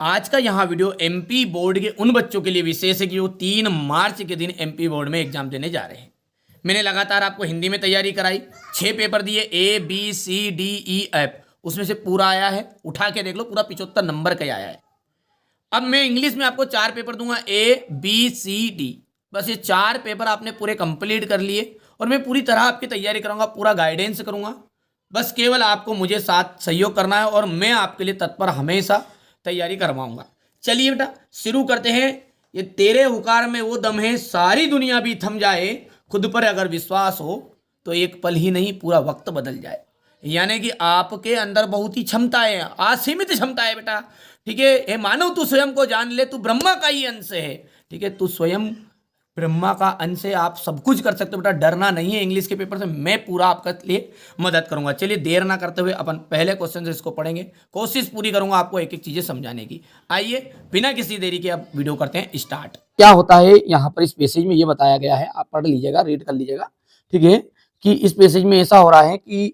आज का यहाँ वीडियो एमपी बोर्ड के उन बच्चों के लिए विशेष है कि जो 3 मार्च के दिन एमपी बोर्ड में एग्जाम देने जा रहे हैं। मैंने लगातार आपको हिंदी में तैयारी कराई, 6 पेपर दिए, ABCDEF, उसमें से पूरा आया है, उठा के देख लो, पूरा 75 नंबर का आया है। अब मैं इंग्लिश में आपको 4 पेपर दूंगा, ABCD, बस ये 4 पेपर आपने पूरे कंप्लीट कर लिए और मैं पूरी तरह आपकी तैयारी करूंगा, पूरा गाइडेंस करूंगा। बस केवल आपको मुझे साथ सहयोग करना है और मैं आपके लिए तत्पर हमेशा तैयारी करवाऊंगा। चलिए बेटा शुरू करते हैं। ये तेरे हुकार में वो दम है, सारी दुनिया भी थम जाए, खुद पर अगर विश्वास हो तो एक पल ही नहीं पूरा वक्त बदल जाए। यानी कि आपके अंदर बहुत ही क्षमताएं हैं, असीमित क्षमता है बेटा। ठीक है, हे मानव तू स्वयं को जान ले, तू ब्रह्मा का ही अंश है। ठीक है, तू स्वयं ब्रह्मा का अंश है, आप सब कुछ कर सकते हो बेटा, डरना नहीं है। इंग्लिश के पेपर से मैं पूरा आपके लिए मदद करूंगा। चलिए देर ना करते हुए अपन पहले क्वेश्चन से इसको पढ़ेंगे, कोशिश पूरी करूंगा आपको एक एक चीजें समझाने की। आइए बिना किसी देरी के अब वीडियो करते हैं स्टार्ट। क्या होता है यहाँ पर इस पैसेज में ये बताया गया है, आप पढ़ लीजिएगा, रीड कर लीजिएगा। ठीक है, कि इस पैसेज में ऐसा हो रहा है कि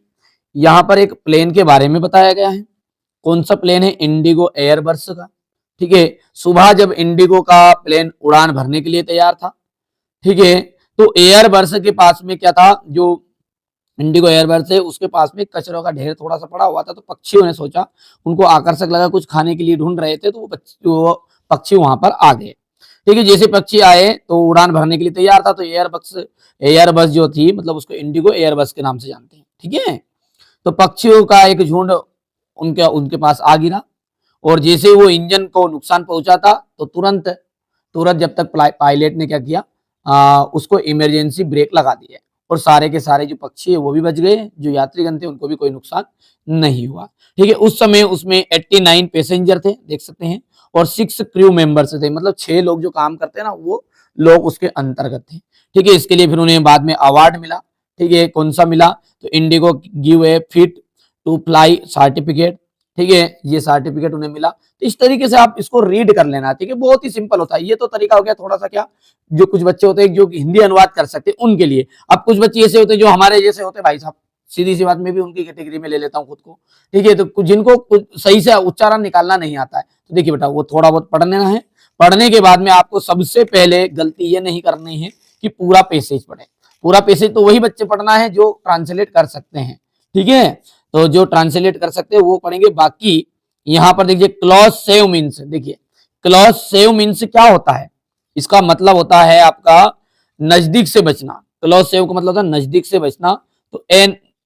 यहाँ पर एक प्लेन के बारे में बताया गया है। कौन सा प्लेन है? इंडिगो एयरबस का। ठीक है, सुबह जब इंडिगो का प्लेन उड़ान भरने के लिए तैयार था, ठीक है, तो एयरबस के पास में क्या था, जो इंडिगो एयरबस है उसके पास में कचरों का ढेर थोड़ा सा पड़ा हुआ था। तो पक्षियों ने सोचा, उनको आकर्षक लगा, कुछ खाने के लिए ढूंढ रहे थे, तो वो पक्षी वहां पर आ गए। ठीक है, जैसे पक्षी आए तो उड़ान भरने के लिए तैयार था। तो एयरबस जो थी, मतलब उसको इंडिगो एयरबस के नाम से जानते हैं। ठीक है, तो पक्षियों का एक झुंड उनके उनके पास आ गिरा और जैसे वो इंजन को नुकसान पहुंचा था, तो तुरंत जब तक पायलट ने क्या किया, उसको इमरजेंसी ब्रेक लगा दिया और सारे के सारे जो पक्षी है वो भी बच गए, जो यात्रीगण थे उनको भी कोई नुकसान नहीं हुआ। ठीक है, उस समय उसमें 89 पैसेंजर थे, देख सकते हैं, और 6 क्रू मेंबर्स थे, मतलब 6 लोग जो काम करते हैं ना, वो लोग उसके अंतर्गत थे। ठीक है, इसके लिए फिर उन्हें बाद में अवार्ड मिला। ठीक है, कौन सा मिला? तो IndiGo give a fit to fly certificate. ठीक है, ये सर्टिफिकेट उन्हें मिला। तो इस तरीके से आप इसको रीड कर लेना। ठीक है, बहुत ही सिंपल होता है। ये तो तरीका हो गया थोड़ा सा, क्या जो कुछ बच्चे होते हैं जो हिंदी अनुवाद कर सकते हैं उनके लिए। अब कुछ बच्चे ऐसे होते हैं जो हमारे जैसे होते हैं, भाई साहब, सीधी सी बात, मैं भी उनकी कैटेगरी में ले लेता हूँ खुद को। ठीक है, तो जिनको सही से उच्चारण निकालना नहीं आता है, तो देखिए बेटा, वो थोड़ा बहुत पढ़ना है। पढ़ने के बाद में आपको सबसे पहले गलती ये नहीं करनी है कि पूरा पैसेज पढ़े। पूरा पैसेज तो वही बच्चे पढ़ना है जो ट्रांसलेट कर सकते हैं। ठीक है, तो जो ट्रांसलेट कर सकते हैं वो पढ़ेंगे। बाकी यहाँ पर देखिए, क्लॉज सेव मीन्स, देखिए क्लॉज सेव मीन्स क्या होता है? इसका मतलब होता है आपका नजदीक से बचना। क्लॉज सेव का मतलब होता है नजदीक से बचना। तो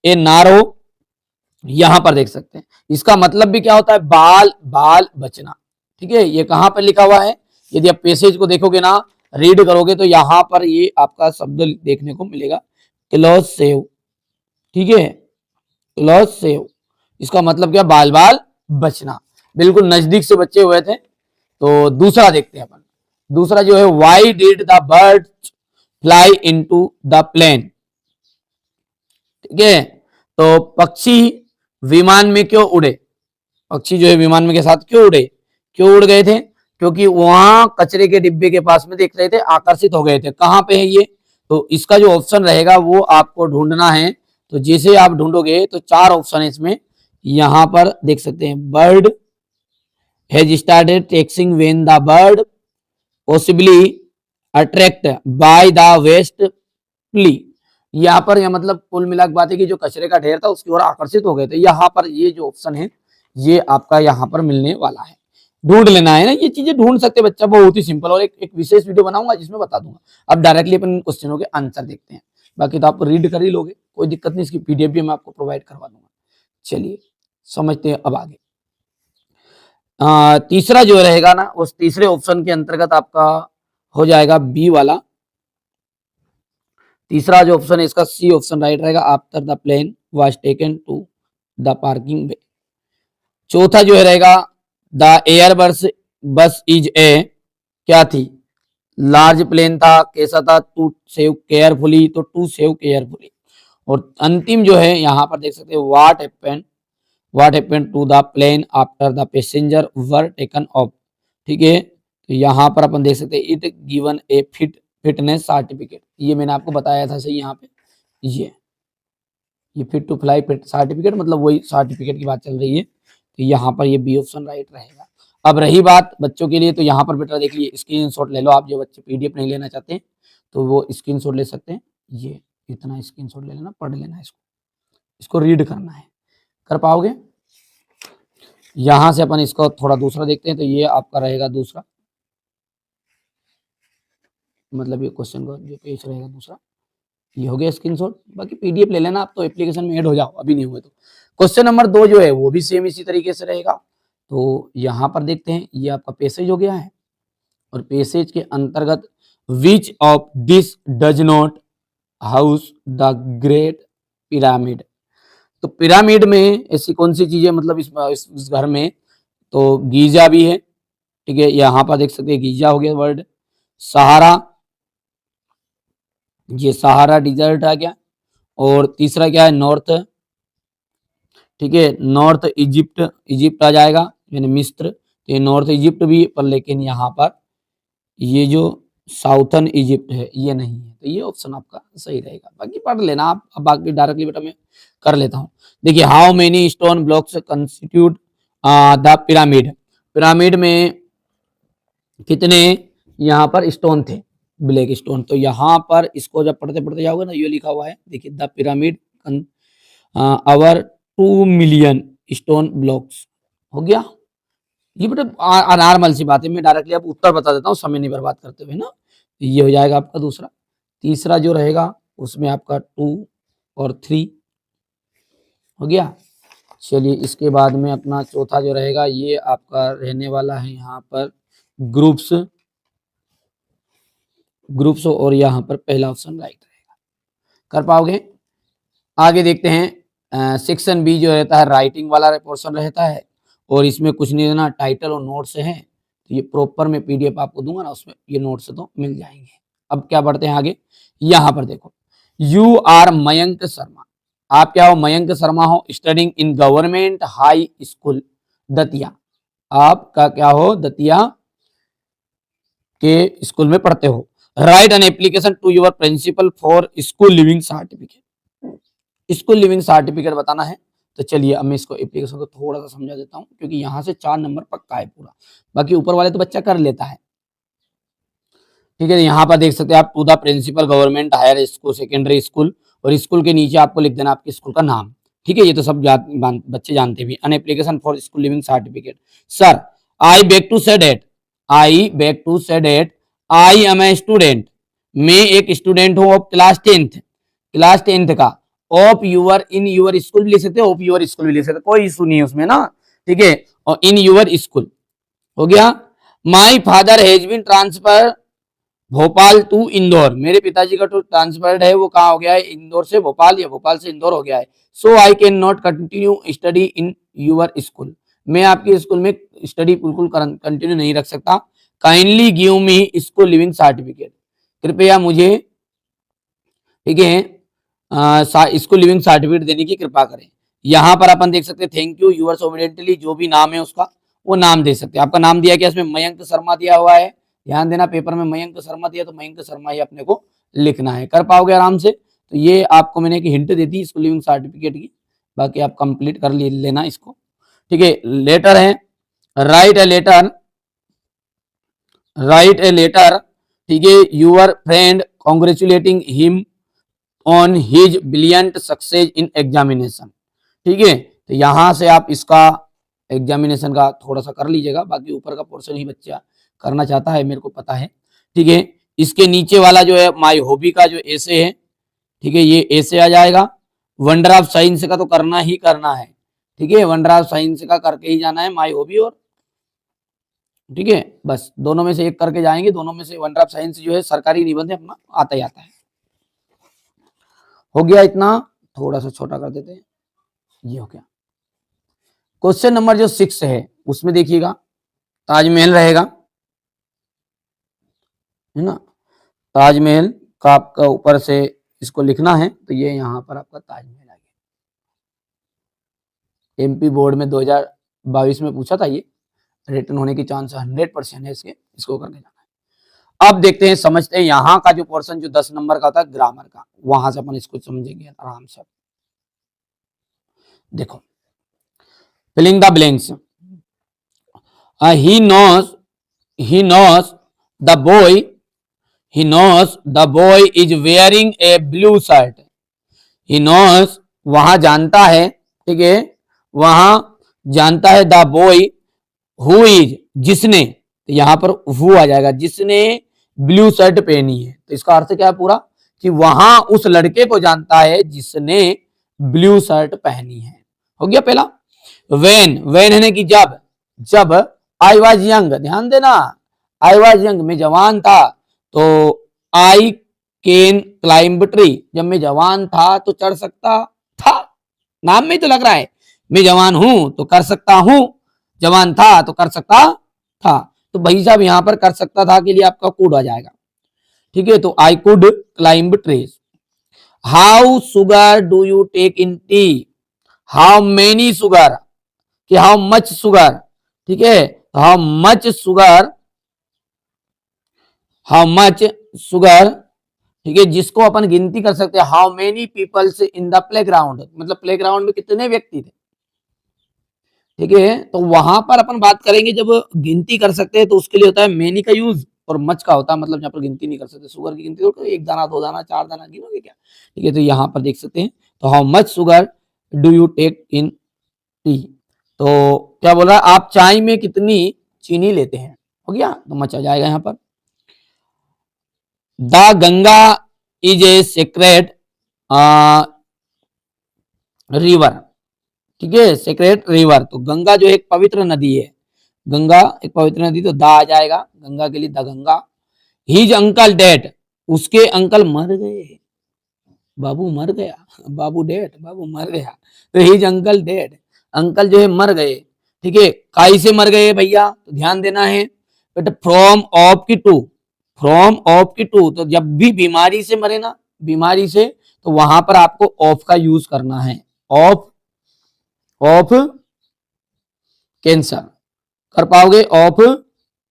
ए नारो, यहां पर देख सकते हैं, इसका मतलब भी क्या होता है? बाल बाल बचना। ठीक है, ये कहां पर लिखा हुआ है? यदि आप पैसेज को देखोगे ना, रीड करोगे, तो यहां पर ये आपका शब्द देखने को मिलेगा, क्लॉज सेव। ठीक है, क्लॉज सेव, इसका मतलब क्या? बाल बाल बचना, बिल्कुल नजदीक से बचे हुए थे। तो दूसरा देखते हैं अपन। दूसरा जो है, why did the bird fly into the plane. ठीक है, तो पक्षी विमान में क्यों उड़े? पक्षी जो है विमान में के साथ क्यों उड़े, क्यों उड़ गए थे? क्योंकि वहां कचरे के डिब्बे के पास में देख रहे थे, आकर्षित हो गए थे। कहां पे है ये? तो इसका जो ऑप्शन रहेगा वो आपको ढूंढना है। तो जैसे आप ढूंढोगे तो 4 ऑप्शन है इसमें, यहां पर देख सकते हैं, bird has started taxiing when the bird possibly attract by the waste plea. यहाँ पर यह मतलब कुल मिला के बात है कि जो कचरे का ढेर था उसकी ओर आकर्षित हो गए थे। यहाँ पर ये जो ऑप्शन है ये आपका यहाँ पर मिलने वाला है। ढूंढ लेना है ना, ये चीजें ढूंढ सकते बच्चा, बहुत ही सिंपल। और एक विशेष वीडियो बनाऊंगा जिसमें बता दूंगा। अब डायरेक्टली अपन क्वेश्चनों के आंसर देखते हैं, बाकी तो आप रीड कर ही लोगे, कोई दिक्कत नहीं, इसकी PDF भी मैं आपको प्रोवाइड करवा दूंगा। चलिए समझते हैं अब आगे। तीसरा जो रहेगा ना, उस तीसरे ऑप्शन के अंतर्गत आपका हो जाएगा बी वाला। तीसरा जो ऑप्शन है इसका सी ऑप्शन राइट रहेगा, after the plane was taken to the parking way. चौथा जो है रहेगा, the airbus bus is a, क्या थी? लार्ज प्लेन था, कैसा था? टू सेव केयरफुली, तो टू सेव केयरफुली। और अंतिम जो है यहाँ पर देख सकते हैं, what happened to the plane after the passenger were taken off. ठीक है, तो यहाँ पर अपन देख सकते हैं, it given A fitness certificate. ये मैंने आपको बताया था सही, यहाँ पे ये फिट टू फ्लाई सर्टिफिकेट, मतलब वही सर्टिफिकेट की बात चल रही है। तो यहाँ पर ये बी ऑप्शन राइट रहेगा। अब रही बात बच्चों के लिए, तो यहाँ पर बेटा देख लीजिए, स्क्रीनशॉट ले लो आप, जो बच्चे पीडीएफ नहीं लेना चाहते हैं तो वो स्क्रीनशॉट ले सकते हैं। ये इतना स्क्रीनशॉट ले लेना, पढ़ लेना इसको रीड करना है, कर पाओगे। यहां से अपन इसको थोड़ा दूसरा देखते हैं, तो ये आपका रहेगा दूसरा, मतलब ये क्वेश्चन का जो पेज रहेगा दूसरा, ये हो गया स्क्रीनशॉट। बाकी पीडीएफ ले लेना आप, तो एप्लीकेशन में ऐड हो जाओ, अभी नहीं हुए तो। क्वेश्चन नंबर 2 जो है वो भी सेम इसी तरीके से रहेगा। तो यहाँ पर देखते हैं, ये आपका पैसेज हो गया है, और पैसेज के अंतर्गत which of this does not house the great pyramid. तो पिरामिड में ऐसी कौन सी चीजें, मतलब इस घर में, तो गीजा भी है, ठीक है, यहाँ पर देख सकते हैं गीजा हो गया वर्ड, सहारा, ये सहारा डिजर्ट आ गया, और तीसरा क्या है, नॉर्थ, ठीक है, नॉर्थ इजिप्ट, इजिप्ट आ जाएगा यानी मिस्र, तो ये नॉर्थ इजिप्ट भी, पर लेकिन यहाँ पर ये जो साउथर्न इजिप्ट है ये नहीं है, तो ये ऑप्शन आपका सही रहेगा। बाकी पढ़ लेना आप, अब बाकी डायरेक्टली बेटा मैं कर लेता हूँ। देखिए, how many stone blocks constitute the pyramid, pyramid में कितने यहाँ पर स्टोन थे, ब्लैक स्टोन। तो यहाँ पर इसको जब पढ़ते पढ़ते जाओगे ना, ये लिखा हुआ है, देखिए, the pyramid our 2 million stone blocks, हो गया। ये बेटा नॉर्मल सी बात है, मैं डायरेक्टली आप उत्तर बता देता हूँ समय नहीं बर्बाद करते हुए ना। ये हो जाएगा आपका दूसरा। तीसरा जो रहेगा उसमें आपका 2 और 3 हो गया। चलिए, इसके बाद में अपना चौथा जो रहेगा, ये आपका रहने वाला है यहाँ पर ग्रुप्स, और यहाँ पर पहला ऑप्शन राइट रहेगा, कर पाओगे। आगे देखते हैं, सेक्शन बी जो रहता है राइटिंग वाला पोर्शन रहता है, और इसमें कुछ नहीं देना, टाइटल और नोट्स हैं, तो ये प्रॉपर में पीडीएफ आपको दूंगा ना, उसमें ये नोट्स तो मिल जाएंगे। अब क्या बढ़ते हैं आगे, यहाँ पर देखो, यू आर मयंक शर्मा, आप क्या हो, मयंक शर्मा हो, studying in government high school Datia, आपका क्या हो, दतिया के स्कूल में पढ़ते हो। Write an application to your principal for school leaving certificate, school leaving certificate बताना है। तो चलिए, अब मैं इसको एप्लीकेशन को थोड़ा सा समझा देता हूँ, क्योंकि यहाँ से 4 नंबर पक्का है पूरा, बाकी ऊपर वाले तो बच्चा कर लेता है, ठीक है। यहाँ पर देख सकते हैं आप, to the principal government higher school secondary school, और स्कूल के नीचे आपको लिख देना आपके स्कूल का नाम, ठीक है, ये तो सब बच्चे जानते भी। An application for school leaving certificate, sir I beg to say that, I beg to say that, I am a student, मैं एक स्टूडेंट हूँ of class 10th, class 10th का, of your, in your school भी लिख सकते, of your school भी लिख सकते, कोई इशू नहीं है उसमें ना, ठीक है, और इन यूर स्कूल हो गया। My father has been transfer Bhopal to Indore, मेरे पिताजी का तो ट्रांसफर्ड है, वो कहाँ हो गया है, इंदौर से भोपाल या भोपाल से इंदौर हो गया है। So I can not continue study in your school, मैं आपके स्कूल में स्टडी बिल्कुल कंटिन्यू नहीं रख सकता। Kindly give me school leaving certificate, कृपया मुझे, ठीक है, स्कूल लिविंग सर्टिफिकेट देने की कृपा करें। यहाँ पर अपन देख सकते हैं, थैंक यू यूअर्स ओबिडेंटली, जो भी नाम है उसका वो नाम दे सकते हैं। आपका नाम दिया गया, इसमें मयंक शर्मा दिया हुआ है, ध्यान देना, पेपर में मयंक शर्मा दिया तो मयंक शर्मा ही अपने को लिखना है, कर पाओगे आराम से। तो ये आपको मैंने एक हिंट दे दी स्कूल लिविंग सर्टिफिकेट की, बाकी आप कंप्लीट कर लेना इसको, ठीक है। लेटर है, write a letter, write a letter, ठीक है, your friend congratulating him on his brilliant success in examination, ठीक है। तो यहां से आप इसका एग्जामिनेशन का थोड़ा सा कर लीजिएगा, बाकी ऊपर का पोर्शन ही बच्चा करना चाहता है, मेरे को पता है, ठीक है। इसके नीचे वाला जो है माय हॉबी का जो ऐसे है, ठीक है, ये ऐसे आ जाएगा। वंडर ऑफ साइंस का तो करना ही करना है, ठीक है, वंडर ऑफ साइंस का करके ही जाना है, माय हॉबी और, ठीक है, बस दोनों में से एक करके जाएंगे, दोनों में से वंडर ऑफ साइंस जो है सरकारी निबंध है अपना आता ही आता है। हो गया इतना, थोड़ा सा छोटा कर देते हैं, ये हो गया। क्वेश्चन नंबर जो 6 है उसमें देखिएगा, ताजमहल रहेगा, है ना, ताजमहल का आपका ऊपर से इसको लिखना है, तो ये यहाँ पर आपका ताजमहल आ गया। एमपी बोर्ड में 2022 में पूछा था, ये रिटर्न होने की चांस 100% है इसको करके जाना है। अब देखते हैं, समझते हैं यहाँ का जो पोर्शन जो 10 नंबर का था ग्रामर का, वहां से अपन इसको समझेंगे आराम से। देखो, filling the blanks, he knows he knows the boy he knows the boy is wearing a blue shirt. he knows वहां जानता है, ठीक है, वहां जानता है द बॉय हु इज जिसने, तो यहां पर हु आ जाएगा, जिसने ब्लू शर्ट पहनी है। तो इसका अर्थ क्या है पूरा, कि वहां उस लड़के को जानता है जिसने ब्लू शर्ट पहनी है। हो गया पहला। वेन है कि जब, जब आई वॉज यंग, ध्यान देना, आई वॉज यंग मैं जवान था, तो आई कैन क्लाइंब ट्री, जब मैं जवान था तो चढ़ सकता था, नाम में तो लग रहा है, मैं जवान हूं तो कर सकता हूं, जवान था तो कर सकता था, तो भाई साहब यहां पर कर सकता था के लिए आपका कुड आ जाएगा, ठीक है। तो I could climb trees. How sugar do you take in tea, how many sugar, कि हाउ मच सुगर, ठीक है, तो how much sugar, how much sugar, ठीक है, जिसको अपन गिनती कर सकते हैं, how many peoples in the playground, मतलब प्लेग्राउंड में कितने व्यक्ति थे, ठीक है। तो वहां पर अपन बात करेंगे जब गिनती कर सकते हैं तो उसके लिए होता है मेनी का यूज, और मच का होता है मतलब जहां पर गिनती नहीं कर सकते, सुगर की गिनती तो एक दाना, दो दाना, चार दाना गिनोगे क्या, ठीक है। तो यहाँ पर देख सकते हैं, तो how much sugar do you take in tea, तो क्या बोल रहा है, आप चाय में कितनी चीनी लेते हैं, हो गया, तो मच आ जाएगा यहाँ पर। The Ganga is a sacred river, ठीक है, सेक्रेट रिवर, तो गंगा जो एक पवित्र नदी है, गंगा एक पवित्र नदी, तो दा आ जाएगा गंगा के लिए, the Ganga. His uncle dead, उसके अंकल मर गए, बाबू मर गया, बाबू डेड, बाबू मर गया, तो हिज अंकल डेड, अंकल जो है मर गए, ठीक है। काई से मर गए भैया, तो ध्यान देना है बेटा, फ्रॉम ऑफ की टू, फ्रॉम ऑफ की टू, तो जब भी बीमारी से मरे ना, बीमारी से, तो वहां पर आपको ऑफ का यूज करना है, ऑफ, ऑफ कैंसर, कर पाओगे, ऑफ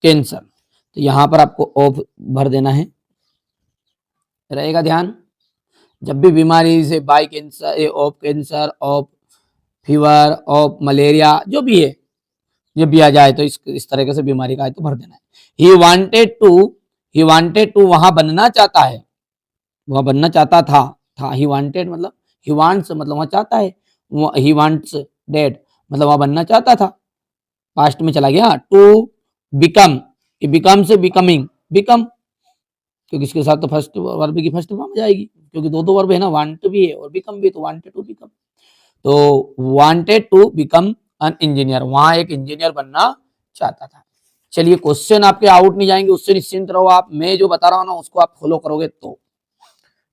कैंसर, तो यहां पर आपको ऑफ भर देना है, रहेगा ध्यान। जब भी बीमारी से by cancer, of cancer, of fever, of malaria, जो भी है, जब भी आ जाए तो इस तरह से बीमारी का है तो भर देना है। ही वांटेड टू वहां बनना चाहता है, वह बनना चाहता था, ही वांटेड मतलब, ही वांट्स मतलब वहां चाहता है, ही वांट्स डेड मतलब वहां बनना चाहता था, पास्ट में चला गया। टू बिकम, बिकम से बिकमिंग, बिकम, क्योंकि इसके साथ तो फर्स्ट वर्ब की फर्स्ट फॉर्म आ जाएगी, क्योंकि दो दो वर्ब है ना, वांट भी है और बिकम भी, तो वांटेड टू बिकम, तो wanted to become an engineer, वहां एक इंजीनियर बनना चाहता था। चलिए क्वेश्चन आपके आउट नहीं जाएंगे, उससे निश्चिंत रहो आप, मैं जो बता रहा हूँ ना उसको आप फॉलो करोगे तो,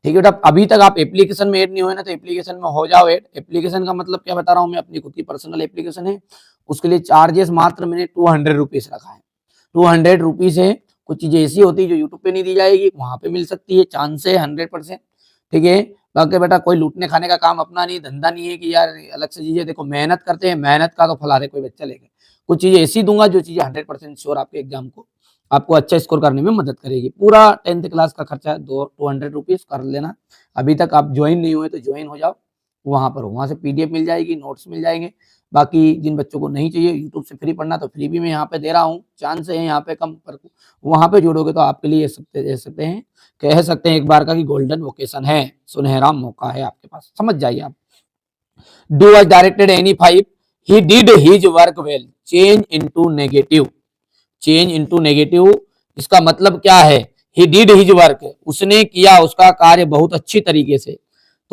ठीक है बेटा। अभी तक आप एप्लीकेशन में ऐड नहीं हुए ना, तो एप्लीकेशन में हो जाओ ऐड। एप्लीकेशन का मतलब क्या बता रहा हूँ मैं, अपनी खुद की पर्सनल एप्लीकेशन है, उसके लिए चार्जेस मात्र मैंने 200 रुपीज रखा है, 200 रुपीज है। कुछ चीजें ऐसी होती है जो यूट्यूब पे नहीं दी जाएगी, वहां पे मिल सकती है, चांस है 100%, ठीक है। बाकी बेटा कोई लूटने खाने का काम अपना नहीं, धंधा नहीं है कि यार अलग से चीजें, देखो मेहनत करते हैं, मेहनत का तो फल आ रहा है, कोई बच्चा लेके, कुछ चीजें ऐसी दूंगा जो चीजें 100% श्योर आपके एग्जाम को, आपको अच्छा स्कोर करने में मदद करेगी। पूरा 10th क्लास का खर्चा 200 रुपीज कर लेना। अभी तक आप ज्वाइन नहीं हुए तो ज्वाइन हो जाओ, वहां पर वहां से पीडीएफ मिल जाएगी, नोट्स मिल जाएंगे। बाकी जिन बच्चों को नहीं चाहिए यूट्यूब से फ्री पढ़ना, तो फ्री भी मैं यहाँ पे दे रहा हूँ, चांस है यहाँ पे कम, पर वहां पे जोड़ोगे तो आपके लिए दे सकते हैं, कह सकते हैं एक बार का कि गोल्डन वोकेशन है, सुनहरा मौका है आपके पास, समझ जाइए आप। Do was directed any five, he did his work well, change into negative, change into negative, इसका मतलब क्या है, ही डिड हिज वर्क, उसने किया उसका कार्य बहुत अच्छी तरीके से,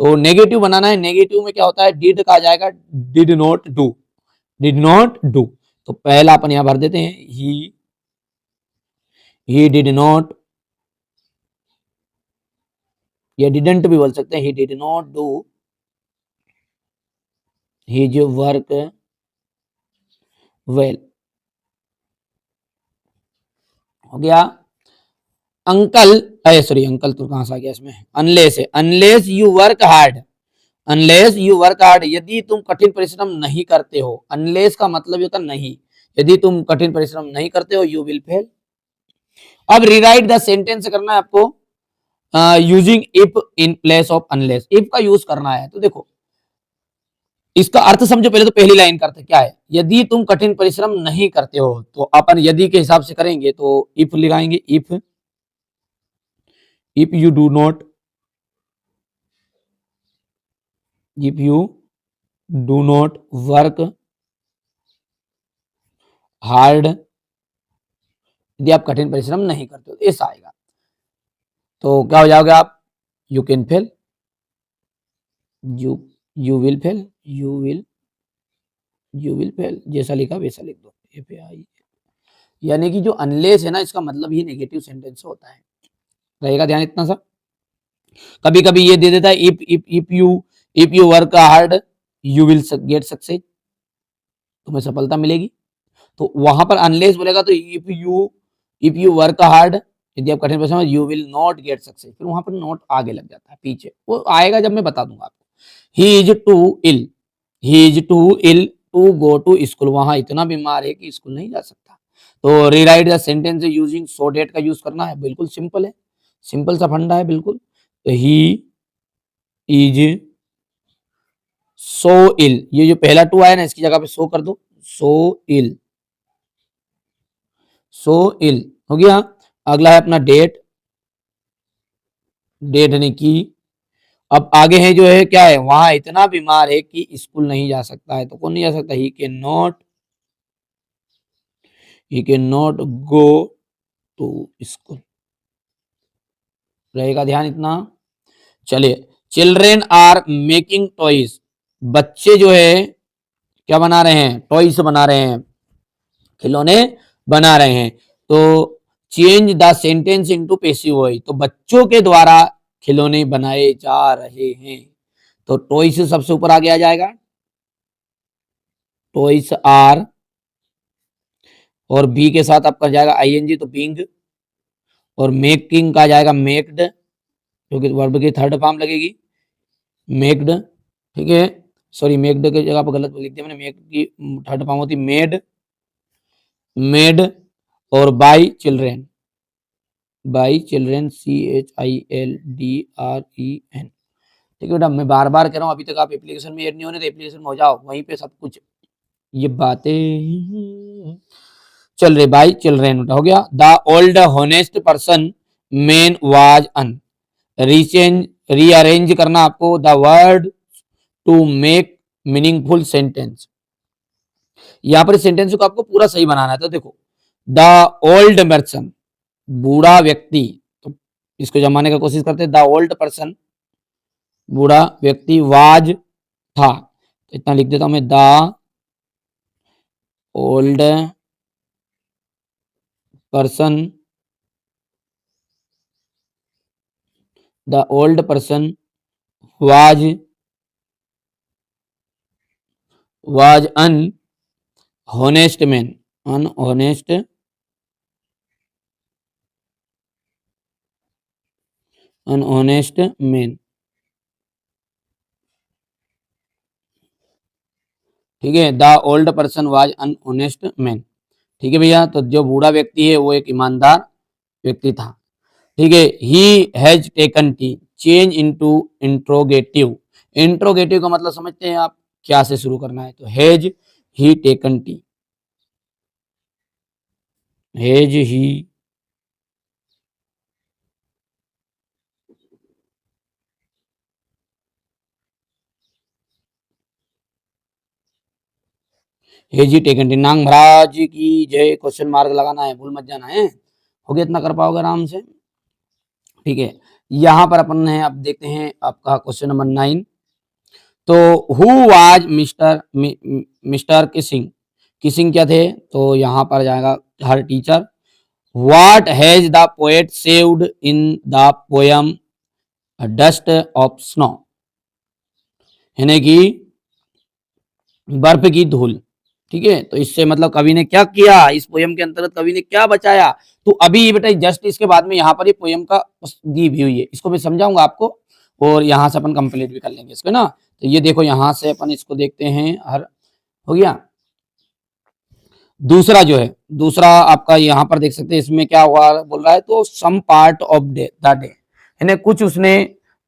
तो नेगेटिव बनाना है। नेगेटिव में क्या होता है, डिड का आ जाएगा, did not do, did not do, तो पहला अपन यहां भर देते हैं, ही डिड नॉट, या डिडंट भी बोल सकते हैं, he did not do his work well, हो गया। अंकल, सॉरी अंकल तो कहां से आ गया इसमें, अनलेस है, unless you work hard, unless you work hard, यदि तुम कठिन परिश्रम नहीं करते हो, अनलेस का मतलब होता नहीं, यदि तुम कठिन परिश्रम नहीं करते हो, यू विल फेल। अब रिराइट द सेंटेंस करना है आपको, using if in place of unless, if का यूज करना है, तो देखो इसका अर्थ समझो पहले, तो पहली लाइन का अर्थ क्या है, यदि तुम कठिन परिश्रम नहीं करते हो, तो अपन यदि के हिसाब से करेंगे तो इफ लगाएंगे, if you do not, if you do not work hard, यदि आप कठिन परिश्रम नहीं करते हो, तो ऐसा आएगा। तो क्या हो जाओगे आप, you can fail, you will fail, you will fail, जैसा लिखा वैसा लिख दो, FAI। यानी कि जो अनलेस है ना, इसका मतलब ही नेगेटिव सेंटेंस होता है, रहेगा ध्यान इतना सा। कभी कभी ये दे देता है if you work hard you will get success, तुम्हें सफलता मिलेगी। तो वहां पर अनलेस बोलेगा तो इफ यू वर्क हार्ड, यदि आप कठिन परिश्रम, you will not get success, फिर वहां पर नॉट आगे लग जाता है पीछे, वो आएगा जब मैं बता दूंगा आपको। He is too ill to go to school, वहां इतना बीमार है कि स्कूल नहीं जा सकता। तो rewrite the sentence using so that का यूज करना है, बिल्कुल सिंपल है, सिंपल सा फंडा है बिल्कुल। तो ही इज सो इल, ये जो पहला टू आया ना, इसकी जगह पे सो कर दो, सो इल हो गया। अगला है अपना डेट ने की। अब आगे है जो है क्या है, वहां इतना बीमार है कि स्कूल नहीं जा सकता है, तो कौन नहीं जा सकता, he can not go to school, रहेगा ध्यान इतना। चलिए, चिल्ड्रेन आर मेकिंग टॉयज, बच्चे जो है क्या बना रहे हैं, टॉयज बना रहे हैं, खिलौने बना रहे हैं। तो change the sentence into passive voice, तो बच्चों के द्वारा खिलौने बनाए जा रहे हैं, तो टॉयज सबसे ऊपर आगे आ जाएगा, टॉयज आर, और बी के साथ आपका जाएगा ING, तो बिंग, और मेकिंग का जाएगा मेक्ड, क्योंकि वर्ब की थर्ड फॉर्म लगेगी, मेक्ड, ठीक है। सॉरी, मेक्ड की जगह पर गलत लिख दिया मैंने, मेक की थर्ड फॉर्म होती मेड, और बाई चिल्ड्रेन, CHILDREN, ठीक है बेटा। मैं बार बार कह रहा हूँ, अभी तक आप एप्लीकेशन में ऐड नहीं होने, तो एप्लीकेशन में हो जाओ, वहीं पे सब कुछ ये बातें चल रही। बाई चिल्ड्रेन हो गया। The old honest person man was an, rearrange करना आपको the word to make meaningful sentence, यहां पर सेंटेंस को आपको पूरा सही बनाना है। तो देखो, द ओल्ड पर्सन, बूढ़ा व्यक्ति, तो इसको जमाने का कोशिश करते हैं, द ओल्ड पर्सन, बूढ़ा व्यक्ति, वाज, था, तो इतना लिख देता हूं मैं, the old person, the old person was an honest man, an honest man, ठीक है। The old person was an honest man, ठीक है भैया। तो जो बूढ़ा व्यक्ति है वो एक ईमानदार व्यक्ति था, ठीक है। He has taken T, change into interrogative, interrogative का मतलब समझते हैं आप, क्या से शुरू करना है, तो has he taken T, has he taken T. नांग महाराज की जय, क्वेश्चन मार्क लगाना है, भूल मत जाना है, हो गया, इतना कर पाओगे आराम से, ठीक है। यहां पर अपन है, अब देखते हैं आपका क्वेश्चन नंबर 9। तो who was Mister Kissing, Kissing क्या थे, तो यहां पर जाएगा her teacher. What has the poet saved in the poem dust of snow, यानी कि बर्फ की धूल, ठीक है। तो इससे मतलब कवि ने क्या किया, इस पोयम के अंतर्गत कवि ने क्या बचाया, तो अभी बेटा जस्ट इसके बाद में यहाँ पर ये पोयम का दी भी हुई है, इसको मैं समझाऊंगा आपको, और यहाँ से अपन कंप्लीट भी कर लेंगे इसको ना। तो ये देखो, यहाँ से अपन इसको देखते हैं, हर हो गया। दूसरा जो है, दूसरा आपका यहाँ पर देख सकते हैं, इसमें क्या हुआ बोल रहा है, तो some part of the day, यानी कुछ उसने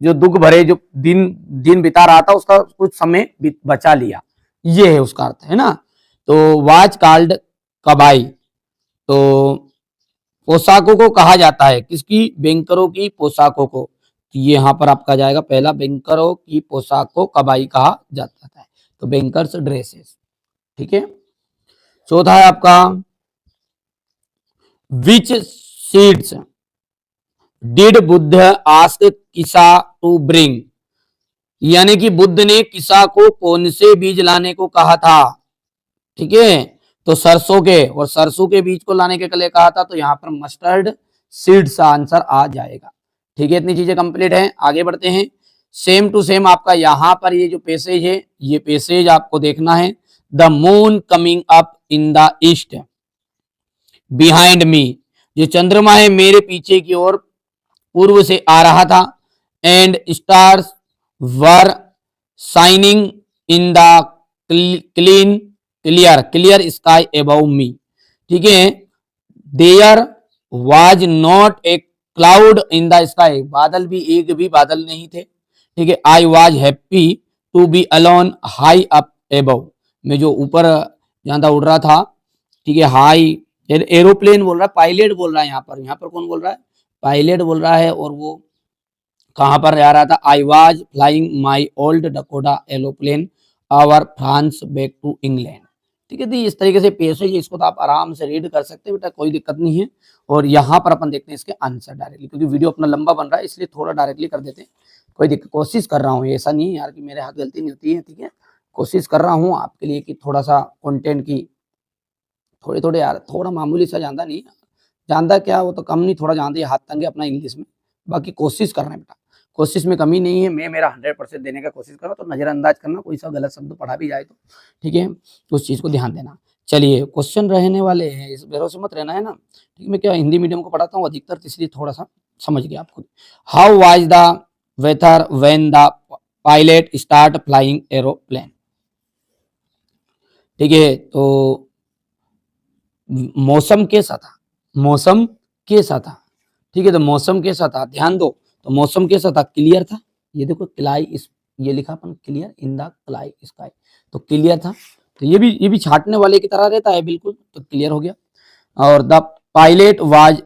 जो दुख भरे जो दिन दिन बिता रहा था उसका कुछ समय बचा लिया, ये है उसका अर्थ, है ना। तो वाज कॉल्ड कबाई, तो पोशाकों को कहा जाता है किसकी, बैंकरों की पोशाकों को। तो ये यहाँ पर आपका जाएगा पहला, बैंकरों की पोशाक को कबाई कहा जाता है, तो बैंकर्स ड्रेसेस, ठीक है। चौथा है आपका which seeds did Buddha ask किसा टू ब्रिंग, यानी कि बुद्ध ने किसा को कौन से बीज लाने को कहा था, ठीक है। तो सरसों के, और सरसों के बीज को लाने के लिए कहा था, तो यहाँ पर मस्टर्ड सीड्स का आंसर आ जाएगा, ठीक है। इतनी चीजें कंप्लीट हैं, आगे बढ़ते हैं। सेम टू सेम आपका यहाँ पर ये जो पैसेज है, ये पैसेज आपको देखना है। The moon coming up in the east behind me, जो चंद्रमा है मेरे पीछे की ओर पूर्व से आ रहा था। And stars were shining in the clear sky above me, ठीक है। There was not a cloud in the sky, बादल भी, एक भी बादल नहीं थे, ठीक है। I was happy to be alone high up above, मैं जो ऊपर जहां था उड़ रहा था, ठीक है। हाई एरोप्लेन बोल रहा है, पायलट बोल रहा है यहाँ पर कौन बोल रहा है, पायलट बोल रहा है। और वो कहां पर जा रहा था, I was flying my old Dakota aeroplane over France back to England, ठीक है। तो इस तरीके से पैसेज, इसको तो आप आराम से रीड कर सकते हैं बेटा, कोई दिक्कत नहीं है। और यहाँ पर अपन देखते हैं इसके आंसर डायरेक्टली, क्योंकि वीडियो अपना लंबा बन रहा है इसलिए थोड़ा डायरेक्टली कर देते हैं, कोई दिक्कत, कोशिश कर रहा हूँ, ऐसा नहीं है यार कि मेरे हाथ गलती नहीं होती है, ठीक है। कोशिश कर रहा हूँ आपके लिए कि थोड़ा सा कंटेंट की थोड़े यार, थोड़ा मामूली सा जानता नहीं, जानता क्या वो तो कम नहीं, थोड़ा जानते हाथ तंगे अपना इंग्लिश में, बाकी कोशिश कर रहे हैं बेटा, कोशिश में कमी नहीं है। मैं मेरा 100% देने का कोशिश कर रहा हूँ, तो नजरअंदाज करना, कोई सा गलत शब्द पढ़ा भी जाए तो, ठीक है, तो उस चीज को ध्यान देना। चलिए क्वेश्चन रहने वाले हैं, इस भरोसे मत रहना, है ना, ठीक है। मैं क्या हिंदी मीडियम को पढ़ाता हूँ अधिकतर, इसलिए थोड़ा सा समझ गया आपको। How was the weather when the pilot start flying aeroplane, ठीक है। तो मौसम कैसा था, मौसम कैसा था, ठीक है। तो मौसम कैसा था, ध्यान दो, तो मौसम कैसा था, क्लियर था। ये देखो क्लाई, ये लिखा अपन क्लियर इन द क्लाई स्काई, तो क्लियर था। तो ये भी छाटने वाले की तरह रहता है बिल्कुल, तो क्लियर हो गया। और the pilot was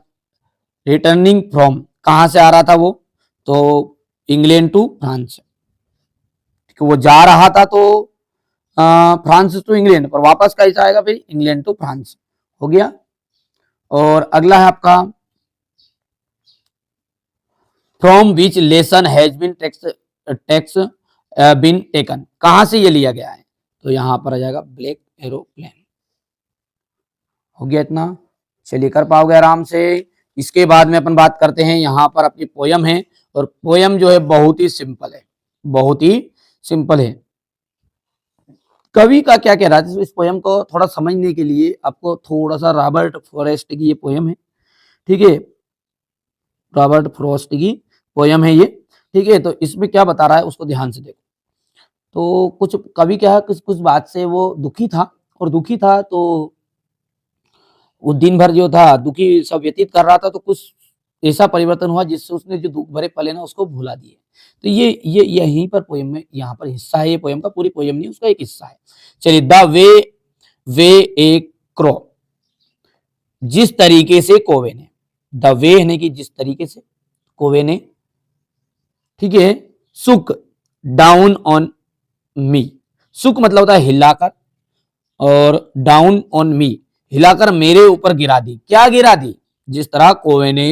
returning from, कहां से आ रहा था वो, तो इंग्लैंड टू फ्रांस, ठीक है। वो जा रहा था तो फ्रांस टू इंग्लैंड, पर वापस कैसा आएगा फिर, इंग्लैंड टू फ्रांस, हो गया। और अगला है आपका from which lesson has been takes been taken, कहां से ये लिया गया है, तो यहां पर आ जाएगा ब्लैक एरोप्लेन, हो गया इतना। चलिए कर पाओगे आराम से। इसके बाद में अपन बात करते हैं, यहाँ पर अपनी पोयम है, और पोयम जो है बहुत ही सिंपल है, बहुत ही सिंपल है। कवि का क्या कह रहा है, इस पोयम को थोड़ा समझने के लिए आपको थोड़ा सा रॉबर्ट फ्रॉस्ट की ये पोयम है, ठीक है, रॉबर्ट फ्रॉस्ट की पोयम है ये, ठीक है। तो इसमें क्या बता रहा है उसको ध्यान से देखो। तो कुछ कवि क्या है, कुछ बात से वो दुखी था, और दुखी था तो वो दिन भर जो था दुखी सब व्यतीत कर रहा था, तो कुछ ऐसा परिवर्तन हुआ जिससे उसने जो दुख भरे पल है ना उसको भुला दिए। तो ये यहीं पर पोयम में, यहाँ पर हिस्सा है, ये पोयम का, पूरी पोयम नहीं उसका एक हिस्सा है। चलिए, द वे ए क्रो, जिस तरीके से कौवे ने, द वे है कि जिस तरीके से, कौवे ने, ठीक है, सुक डाउन ऑन मी, सुक मतलब होता है हिलाकर, और डाउन ऑन मी हिलाकर मेरे ऊपर गिरा दी, क्या गिरा दी, जिस तरह कौवे ने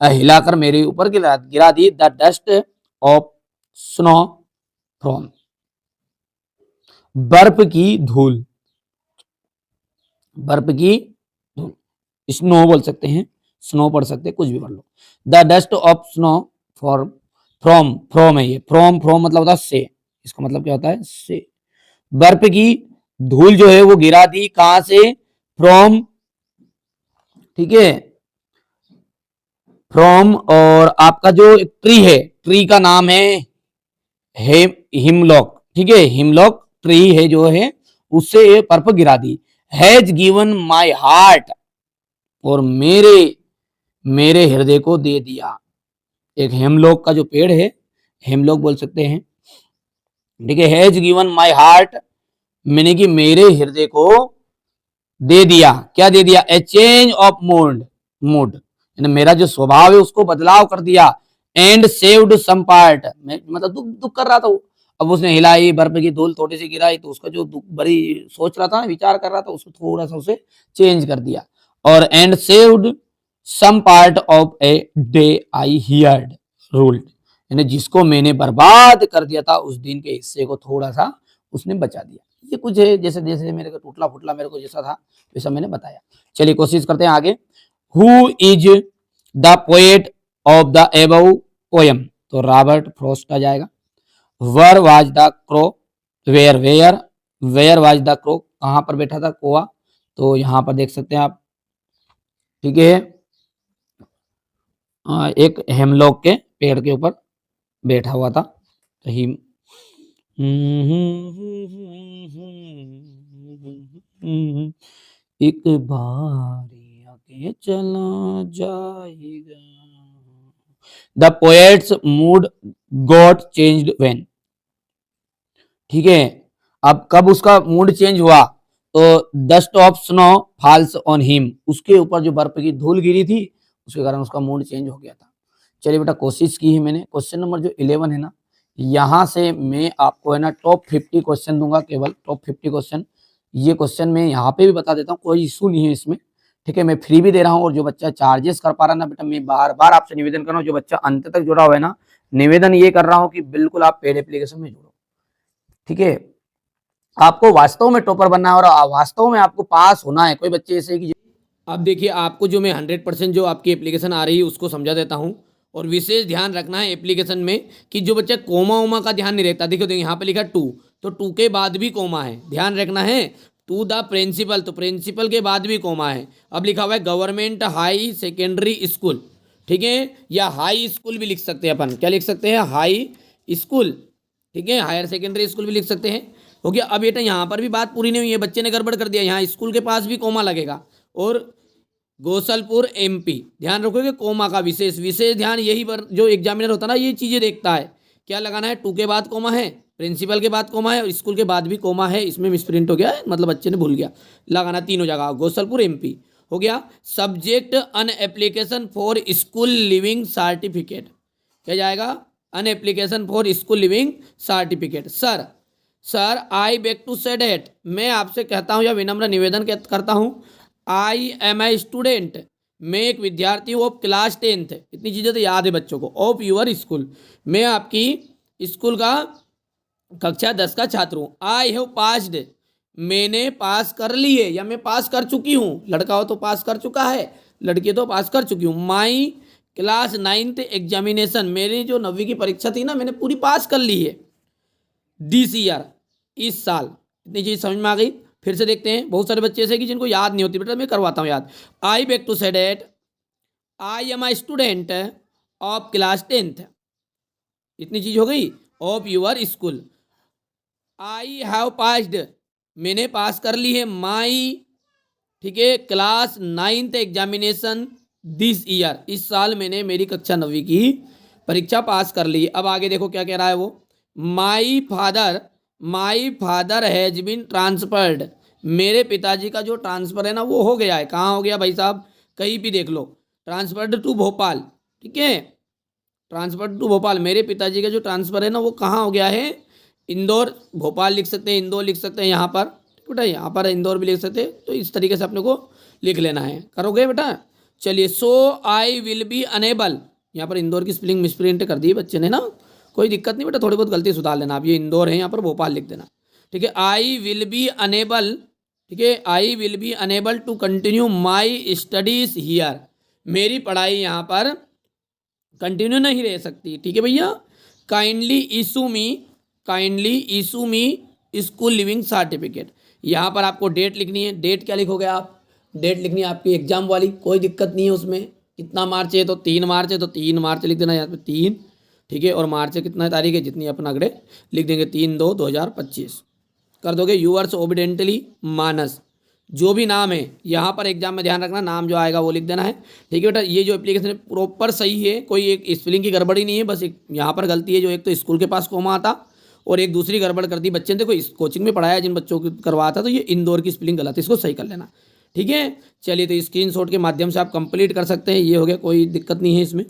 हिलाकर मेरे ऊपर गिरा दी, the dust of snow from, बर्फ की धूल, बर्फ की धूल, स्नो बोल सकते हैं, स्नो पढ़ सकते हैं, कुछ भी पढ़ लो। The dust of snow from, from है ये, फ्रॉम मतलब होता है से, इसका मतलब क्या होता है, से। बर्फ की धूल जो है वो गिरा दी, कहां से, फ्रॉम, ठीक है, फ्रॉम। और आपका जो ट्री है, ट्री का नाम है हिमलॉक, ठीक है, हिमलॉक ट्री है जो है, उससे बर्फ गिरा दी। हैज गिवन माई हार्ट, और मेरे हृदय को दे दिया। एक हेमलॉक का जो पेड़ है, हेमलॉक बोल सकते हैं। ठीक है, हैज गिवन माई हार्ट, मैंने कि मेरे हृदय को दे दिया, क्या दे दिया, ए चेंज ऑफ मूड, मूड मेरा जो स्वभाव है उसको बदलाव कर दिया। एंड सेव्ड सम पार्ट, मैं मतलब दुख दुख कर रहा था वो, अब उसने हिलाई, बर्फ की धूल थोड़ी सी गिराई तो उसका जो दुख भरी सोच रहा था, विचार कर रहा था, उसको थोड़ा सा उसे चेंज कर दिया। और and saved some part of a day I heard ruled, यानी जिसको मैंने बर्बाद कर दिया था उस दिन के हिस्से को थोड़ा सा उसने बचा दिया। ये कुछ है, जैसे जैसे मेरे को टूटला फुटला मेरे को जैसा था वैसा मैंने बताया। चलिए कोशिश करते हैं आगे। Who is the poet of the above poem, तो रॉबर्ट फ्रॉस्ट आ जाएगा। Where was the crow, where where where was the crow, कहाँ पर बैठा था कोआ, तो यहाँ पर देख सकते हैं आप। ठीक है, एक हेमलॉक के पेड़ के ऊपर बैठा हुआ था। तो ही एक बारी आके चला जाएगा। The poets mood got changed when, ठीक है, अब कब उसका मूड चेंज हुआ, तो dust of snow falls on him, उसके ऊपर जो बर्फ की धूल गिरी थी उसके कारण उसका मूड चेंज हो गया था। चलिए बेटा कोशिश की है मैंने। क्वेश्चन नंबर जो 11 है ना, यहाँ से मैं आपको है ना टॉप 50 क्वेश्चन दूंगा, केवल टॉप 50 क्वेश्चन। ये क्वेश्चन मैं यहाँ पे भी बता देता हूँ, कोई इशू नहीं है इसमें। ठीक है, मैं फ्री भी दे रहा हूँ, और जो बच्चा चार्जेस कर पा रहा ना बेटा, मैं बार बार आपसे निवेदन कर रहा हूँ, जो बच्चा अंत तक जुड़ा हुआ है ना, निवेदन ये कर रहा हूँ कि बिल्कुल आप पेड एप्लीकेशन में जुड़ो। ठीक है, आपको वास्तव में टॉपर बनना है और वास्तव में आपको पास होना है। कोई बच्चे ऐसे कि अब देखिए, आपको जो मैं 100% जो आपकी एप्लीकेशन आ रही है उसको समझा देता हूँ, और विशेष ध्यान रखना है एप्लीकेशन में कि जो बच्चा कोमा वोमा का ध्यान नहीं रखता, देखो यहाँ पे लिखा टू, तो टू के बाद भी कोमा है, ध्यान रखना है। टू द प्रिंसिपल, तो प्रिंसिपल के बाद भी कोमा है। अब लिखा हुआ है गवर्नमेंट हाई सेकेंडरी स्कूल, ठीक है, या हाई स्कूल भी लिख सकते हैं अपन, क्या लिख सकते हैं, हाई स्कूल। ठीक है, हायर सेकेंडरी स्कूल भी लिख सकते हैं। हो गया। अब बेटा यहाँ पर भी बात पूरी नहीं हुई है, बच्चे ने गड़बड़ कर दिया, यहाँ स्कूल के पास भी कोमा लगेगा। और गोसलपुर एमपी, ध्यान रखोगे कोमा का विशेष विशेष ध्यान, यही पर जो एग्जामिनर होता है ना ये चीज़ें देखता है, क्या लगाना है, टू के बाद कोमा है, प्रिंसिपल के बाद कोमा है, और स्कूल के बाद भी कोमा है। इसमें मिसप्रिंट हो गया है, मतलब बच्चे ने भूल गया, लगाना तीनों जगह गोसलपुर एमपी। हो गया। Subject an application for school leaving certificate, क्या जाएगा, an application for school leaving certificate. Sir sir I beg to say that, मैं आपसे कहता हूँ या विनम्र निवेदन करता हूँ, आई एम ए स्टूडेंट, मैं एक विद्यार्थी हूँ ऑफ क्लास 10th, इतनी चीज़ें तो याद है बच्चों को, ऑफ यूर स्कूल, मैं आपकी स्कूल का कक्षा 10 का छात्र हूँ। आई हैव पास्ड, मैंने पास कर ली है या मैं पास कर चुकी हूँ, लड़का हो तो पास कर चुका है, लड़की तो पास कर चुकी हूँ। माई क्लास 9th एग्जामिनेशन, मेरी जो 9वीं की परीक्षा थी ना मैंने पूरी पास कर ली है। दिस ईयर, इस साल, इतनी चीज़ समझ में आ गई। फिर से देखते हैं, बहुत सारे बच्चे ऐसे कि जिनको याद नहीं होती, बेटा मैं करवाता हूँ याद। I beg to say that I am I student of class 10th, इतनी चीज हो गई, of your school. I have passed, मैंने पास कर ली है, माई, ठीक है, class 9th examination this year, इस साल मैंने मेरी कक्षा 9वीं की परीक्षा पास कर ली। अब आगे देखो क्या कह रहा है वो, my father has been transferred, मेरे पिताजी का जो ट्रांसफ़र है ना वो हो गया है। कहाँ हो गया भाई साहब, कहीं भी देख लो, ट्रांसफर्ड टू भोपाल, ठीक है, ट्रांसफर्ड टू भोपाल, मेरे पिताजी का जो ट्रांसफ़र है ना वो कहाँ हो गया है, इंदौर, भोपाल लिख सकते हैं, इंदौर लिख सकते हैं, यहाँ पर बेटा, यहाँ पर इंदौर भी लिख सकते हैं। तो इस तरीके से अपने को लिख लेना है, करोगे बेटा। चलिए, सो आई विल बी अनेबल, यहाँ पर इंदौर की स्पेलिंग मिसप्रिंट कर दी बच्चे ने ना, कोई दिक्कत नहीं बेटा, थोड़ी बहुत गलती सुधार लेना। आप ये इंदौर है, यहाँ पर भोपाल लिख देना, ठीक है। आई विल बी अनेबल, ठीक है, I will be unable to continue my studies here, मेरी पढ़ाई यहाँ पर कंटिन्यू नहीं रह सकती, ठीक है भैया। काइंडली इशू मी स्कूल लिविंग सर्टिफिकेट, यहाँ पर आपको डेट लिखनी है, डेट क्या लिखोगे आप, डेट लिखनी है आपकी एग्जाम वाली, कोई दिक्कत नहीं है उसमें। कितना मार्च है, तो 3 मार्च है, तो 3 मार्च लिख देना यहाँ पे 3, ठीक है, और मार्च कितना तारीख है, जितनी अपन अगड़े लिख देंगे 3/2/2025 कर दोगे। यूअर्स ओबिडेंटली मानस, जो भी नाम है यहाँ पर एग्जाम में ध्यान रखना, नाम जो आएगा वो लिख देना है। ठीक है बेटा, ये जो एप्लीकेशन है प्रॉपर सही है, कोई एक स्पेलिंग की गड़बड़ी नहीं है, बस एक यहाँ पर गलती है, जो एक तो स्कूल के पास कोमा आता और एक दूसरी गड़बड़ कर दी बच्चे ने। देखो इस कोचिंग में पढ़ाया जिन बच्चों को करवाया था, तो ये इंदौर की स्पेलिंग गलत है, इसको सही कर लेना। ठीक है, चलिए, तो स्क्रीनशॉट के माध्यम से आप कंप्लीट कर सकते हैं, ये हो गया, कोई दिक्कत नहीं है इसमें।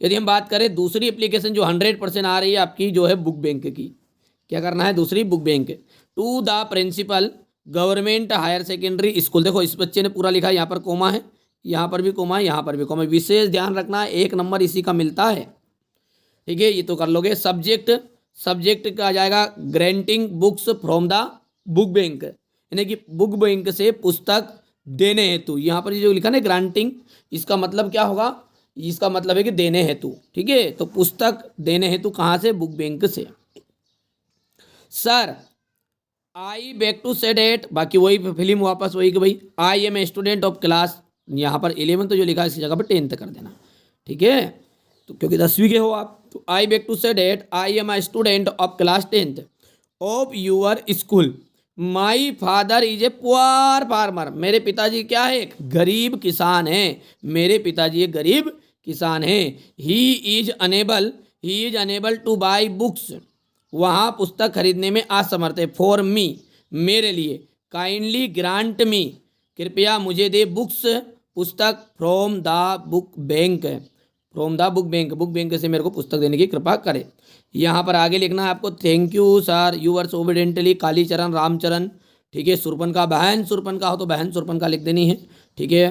यदि हम बात करें दूसरी एप्लीकेशन जो 100% आ रही है आपकी, जो है बुक बैंक की, क्या करना है, दूसरी book bank, to the principal government higher secondary school. देखो इस बच्चे ने पूरा लिखा है, यहाँ पर कोमा है, यहाँ पर भी कोमा है, यहाँ पर भी कोमा है, विशेष ध्यान रखना, 1 नंबर इसी का मिलता है। ठीक है, ये तो कर लोगे। सब्जेक्ट का आ जाएगा granting books from the book bank, यानी कि बुक बैंक से पुस्तक देने हेतु। यहाँ पर जो लिखा ना ग्रांटिंग, इसका मतलब क्या होगा, इसका मतलब है कि देने हेतु। ठीक है, तो पुस्तक देने हेतु कहाँ से, बुक बैंक से। Sir I beg to say that, बाकी वही फिल्म वापस वही कि भाई I am a student of class, यहाँ पर 11 तो जो लिखा है इसी जगह पर 10th कर देना। ठीक है, तो क्योंकि 10वीं के हो आप, तो I beg to say that I am a student of class 10th of your school. My father is a poor farmer, मेरे पिताजी क्या है, एक गरीब किसान है, मेरे पिताजी एक गरीब किसान है। He is unable two by books, वहाँ पुस्तक खरीदने में असमर्थ है। फॉर मी, मेरे लिए। काइंडली ग्रांट मी, कृपया मुझे दे बुक्स, पुस्तक from the book bank, from the book bank, book bank से मेरे को पुस्तक देने की कृपा करे। यहाँ पर आगे लिखना है आपको, thank you sir yours obediently Kalicharan Ramcharan. ठीक है, सुरपन का हो तो बहन सुरपन का लिख देनी है। ठीक है,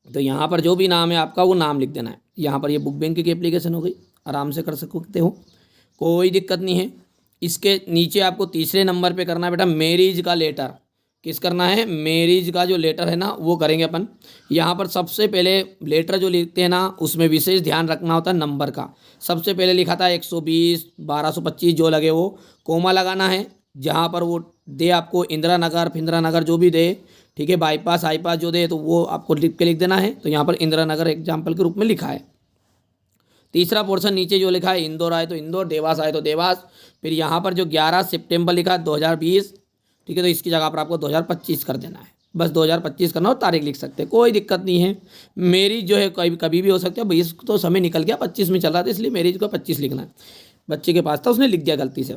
तो यहाँ पर जो भी नाम है आपका वो नाम लिख देना है। यहाँ पर ये बुक बैंक की एप्लीकेशन हो गई, आराम से कर सकते हो, कोई दिक्कत नहीं है। इसके नीचे आपको तीसरे नंबर पे करना है बेटा मैरिज का लेटर। किस करना है, मैरिज का जो लेटर है ना वो करेंगे अपन। यहाँ पर सबसे पहले लेटर जो लिखते हैं ना उसमें विशेष ध्यान रखना होता है नंबर का। सबसे पहले लिखा था 120 1225 जो लगे वो कोमा लगाना है, जहाँ पर वो दे आपको इंदिरा नगर फिंदिरा नगर जो भी दे। ठीक है, बाईपास आईपास जो दे तो वो आपको लिख देना है। तो यहाँ पर इंदिरा नगर एग्जाम्पल के रूप में लिखा है। तीसरा पोर्शन नीचे जो लिखा है इंदौर आए तो इंदौर, देवास आए तो देवास। फिर यहाँ पर जो 11 सितंबर लिखा है 2020, ठीक है, तो इसकी जगह पर आपको 2025 कर देना है। बस 2025 करना और तारीख लिख सकते हैं, कोई दिक्कत नहीं है। मेरिज जो है कभी भी हो सकता है, 20 तो समय निकल गया, 25 में चल रहा था इसलिए मैरिज को 25 लिखना है। बच्चे के पास था उसने लिख दिया गलती से।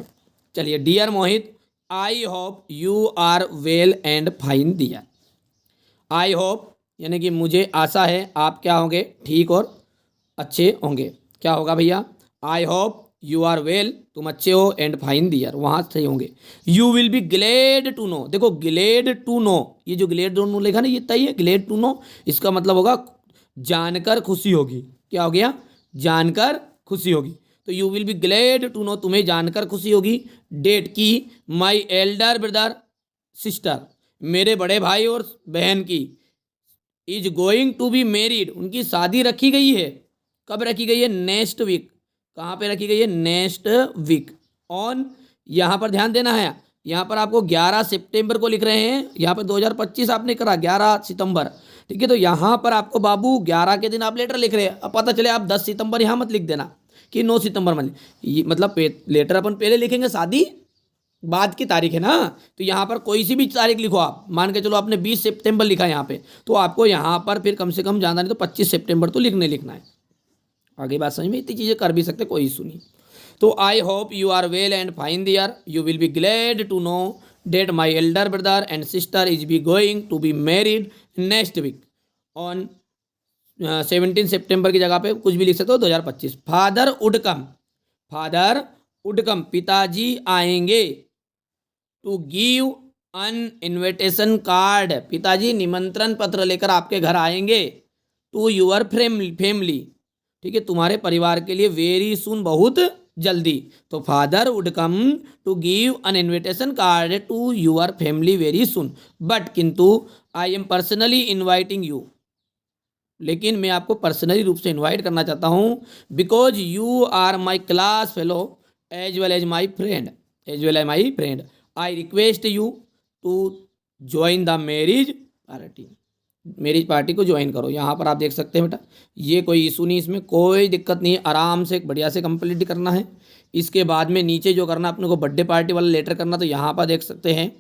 चलिए, dear Mohit I hope you are well and fine दिया। आई होप यानी कि मुझे आशा है आप क्या होंगे, ठीक और अच्छे होंगे। क्या होगा भैया, I hope you are well, तुम अच्छे हो, एंड फाइन दियर वहाँ सही होंगे। You will be glad to know, देखो ग्लेड टू नो, ये जो ग्लेड टू नो लिखा ना ये तय है, ग्लेड टू नो इसका मतलब होगा जानकर खुशी होगी। क्या हो गया, जानकर खुशी होगी। तो you will be glad to know, तुम्हें जानकर खुशी होगी। डेट की, माई एल्डर ब्रदर सिस्टर, मेरे बड़े भाई और बहन की, is going to be married, उनकी शादी रखी गई है। कब रखी गई है, नेक्स्ट वीक। कहाँ पे रखी गई है, नेक्स्ट वीक ऑन, यहाँ पर ध्यान देना है। यहाँ पर आपको 11 सितंबर को लिख रहे हैं, यहाँ पर 2025 आपने करा 11 सितंबर। ठीक है, तो यहाँ पर आपको बाबू 11 के दिन आप लेटर लिख रहे हैं। अब पता चले आप 10 सितंबर यहाँ मत लिख देना कि 9 सितंबर मत, मतलब लेटर अपन पहले लिखेंगे, शादी बाद की तारीख है ना। तो यहाँ पर कोई सी भी तारीख लिखो आप, मान के चलो आपने 20 सितंबर लिखा यहाँ पे, तो आपको यहाँ पर फिर कम से कम ज़्यादा नहीं तो 25 सितंबर तो लिखना है। आगे बात समझ में, इतनी चीज़ें कर भी सकते, कोई इशू नहीं। तो I hope you are well and fine there, you will be glad to know that my elder brother and sister is be going to be married next week on 17 सितंबर की जगह पे कुछ भी लिख सकते हो 2025। फादर वुड कम, पिताजी आएंगे। To give an invitation card, पिताजी निमंत्रण पत्र लेकर आपके घर आएंगे। टू यूर फैमिली, ठीक है, तुम्हारे परिवार के लिए, वेरी सुन, बहुत जल्दी। तो father would come to give an invitation card to your family very soon, but किंतु I am personally inviting you, लेकिन मैं आपको पर्सनली रूप से इन्वाइट करना चाहता हूँ, because you are my class fellow as well as my friend, I request you to join the marriage party को ज्वाइन करो। यहाँ पर आप देख सकते हैं बेटा, ये कोई इशू नहीं, इसमें कोई दिक्कत नहीं है, आराम से बढ़िया से कंप्लीट करना है। इसके बाद में नीचे जो करना अपने को बर्थडे पार्टी वाला लेटर करना, तो यहाँ पर देख सकते हैं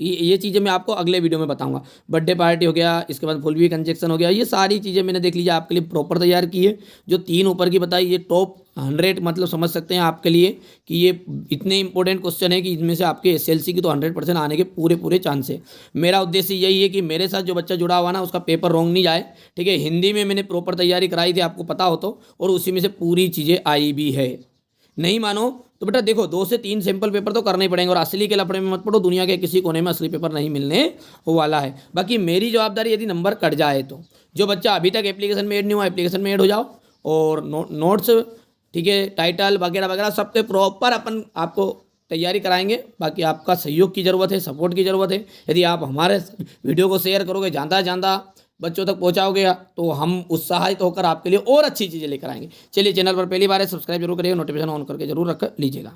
ये चीज़ें मैं आपको अगले वीडियो में बताऊंगा। बर्थडे पार्टी हो गया, इसके बाद फुल वी कंजक्शन हो गया, ये सारी चीज़ें मैंने देख लीजिए आपके लिए प्रॉपर तैयार की है। जो 3 ऊपर की बताई ये टॉप 100 मतलब समझ सकते हैं आपके लिए कि ये इतने इंपॉर्टेंट क्वेश्चन है कि इसमें से आपके एसएलसी की तो 100% आने के पूरे चांस है। मेरा उद्देश्य यही है कि मेरे साथ जो बच्चा जुड़ा हुआ ना उसका पेपर रॉन्ग नहीं जाए, ठीक है। हिंदी में मैंने प्रॉपर तैयारी कराई थी, आपको पता हो तो, और उसी में से पूरी चीज़ें आई भी है। नहीं मानो तो बेटा देखो 2 से 3 सैंपल पेपर तो करने ही पड़ेंगे, और असली के लफड़े में मत पड़ो, दुनिया के किसी कोने में असली पेपर नहीं मिलने वाला है। बाकी मेरी जवाबदारी यदि नंबर कट जाए तो जो बच्चा अभी तक एप्लीकेशन में ऐड नहीं हुआ एप्लीकेशन में ऐड हो जाओ, और नोट्स ठीक है, टाइटल वगैरह वगैरह सब पे प्रॉपर अपन आपको तैयारी कराएंगे। बाकी आपका सहयोग की ज़रूरत है, सपोर्ट की ज़रूरत है। यदि आप हमारे वीडियो को शेयर करोगे, ज़्यादा बच्चों तक पहुंचाओगे, तो हम उत्साहित होकर आपके लिए और अच्छी चीज़ें लेकर आएंगे। चलिए, चैनल पर पहली बार है सब्सक्राइब जरूर करिएगा, नोटिफिकेशन ऑन करके जरूर रख लीजिएगा।